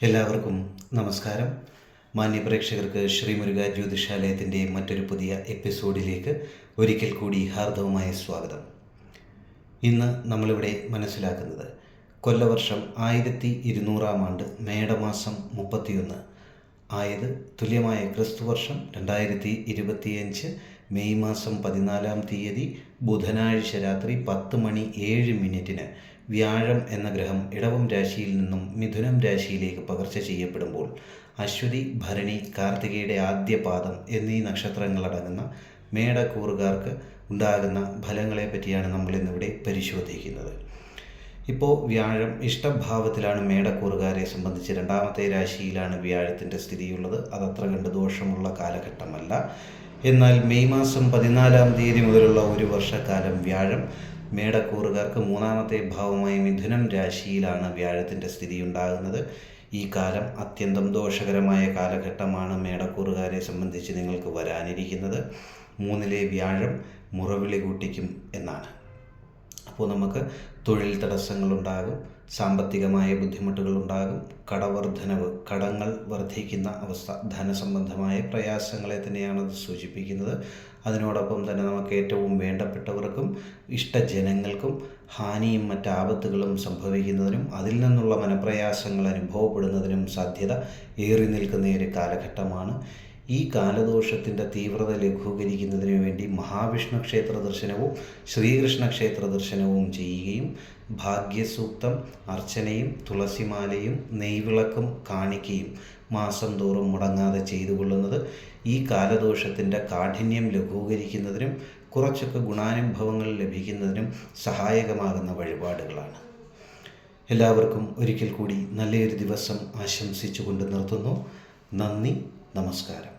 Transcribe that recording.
എല്ലാവർക്കും നമസ്കാരം. മാന്യപ്രേക്ഷകർക്ക് ശ്രീമുരുക ജ്യോതിഷാലയത്തിൻ്റെ മറ്റൊരു പുതിയ എപ്പിസോഡിലേക്ക് ഒരിക്കൽ കൂടി ഹാർദവമായ സ്വാഗതം. ഇന്ന് നമ്മളിവിടെ മനസ്സിലാക്കുന്നത് കൊല്ലവർഷം 1200 ആണ്ട് മേടമാസം 31 ആയത് തുല്യമായ ക്രിസ്തുവർഷം 2025 മെയ് മാസം 14 ബുധനാഴ്ച രാത്രി 10:07 വ്യാഴം എന്ന ഗ്രഹം ഇടവം രാശിയിൽ നിന്നും മിഥുനം രാശിയിലേക്ക് പകർച്ച ചെയ്യപ്പെടുമ്പോൾ അശ്വതി, ഭരണി, കാർത്തികയുടെ ആദ്യ പാദം എന്നീ നക്ഷത്രങ്ങളടങ്ങുന്ന മേടക്കൂറുകാർക്ക് ഉണ്ടാകുന്ന ഫലങ്ങളെ പറ്റിയാണ് നമ്മളിന്നിവിടെ പരിശോധിക്കുന്നത്. ഇപ്പോൾ വ്യാഴം ഇഷ്ടഭാവത്തിലാണ് മേടക്കൂറുകാരെ സംബന്ധിച്ച്. രണ്ടാമത്തെ രാശിയിലാണ് വ്യാഴത്തിൻ്റെ സ്ഥിതിയുള്ളത്. അതത്ര കണ്ട് ദോഷമുള്ള കാലഘട്ടമല്ല. എന്നാൽ മെയ് മാസം 14 മുതലുള്ള ഒരു വർഷക്കാലം വ്യാഴം മേടക്കൂറുകാർക്ക് മൂന്നാമത്തെ ഭാവമായ മിഥുനം രാശിയിലാണ് വ്യാഴത്തിൻ്റെ സ്ഥിതി ഉണ്ടാകുന്നത്. ഈ കാലം അത്യന്തം ദോഷകരമായ കാലഘട്ടമാണ് മേടക്കൂറുകാരെ സംബന്ധിച്ച് നിങ്ങൾക്ക് വരാനിരിക്കുന്നത്. 3-ലെ വ്യാഴം മുറവിളി കൂട്ടിക്കും എന്നാണ്. അപ്പോൾ നമുക്ക് തൊഴിൽ തടസ്സങ്ങളുണ്ടാകും, സാമ്പത്തികമായ ബുദ്ധിമുട്ടുകളുണ്ടാകും, കടങ്ങൾ വർദ്ധിക്കുന്ന അവസ്ഥ, ധനസംബന്ധമായ പ്രയാസങ്ങളെ തന്നെയാണത് സൂചിപ്പിക്കുന്നത്. അതിനോടൊപ്പം തന്നെ നമുക്ക് ഏറ്റവും വേണ്ടപ്പെട്ടവർക്കും ഇഷ്ടജനങ്ങൾക്കും ഹാനിയും മറ്റാപത്തുകളും സംഭവിക്കുന്നതിനും അതിൽ നിന്നുള്ള മനപ്രയാസങ്ങൾ അനുഭവപ്പെടുന്നതിനും സാധ്യത ഏറി നിൽക്കുന്ന ഒരു കാലഘട്ടമാണ്. ഈ കാലദോഷത്തിൻ്റെ തീവ്രത ലഘൂകരിക്കുന്നതിന് വേണ്ടി മഹാവിഷ്ണു ക്ഷേത്ര ദർശനവും ശ്രീകൃഷ്ണ ക്ഷേത്ര ദർശനവും ചെയ്യുകയും ഭാഗ്യസൂക്തം, അർച്ചനയും തുളസിമാലയും നെയ്വിളക്കും കാണിക്കയും മാസം തോറും മുടങ്ങാതെ ചെയ്തുകൊള്ളുന്നത് ഈ കാലദോഷത്തിൻ്റെ കാഠിന്യം ലഘൂകരിക്കുന്നതിനും കുറച്ചൊക്കെ ഗുണാനുഭവങ്ങൾ ലഭിക്കുന്നതിനും സഹായകമാകുന്ന വഴിപാടുകളാണ്. എല്ലാവർക്കും ഒരിക്കൽ കൂടി നല്ലൊരു ദിവസം ആശംസിച്ചുകൊണ്ട് നിർത്തുന്നു. നന്ദി, നമസ്കാരം.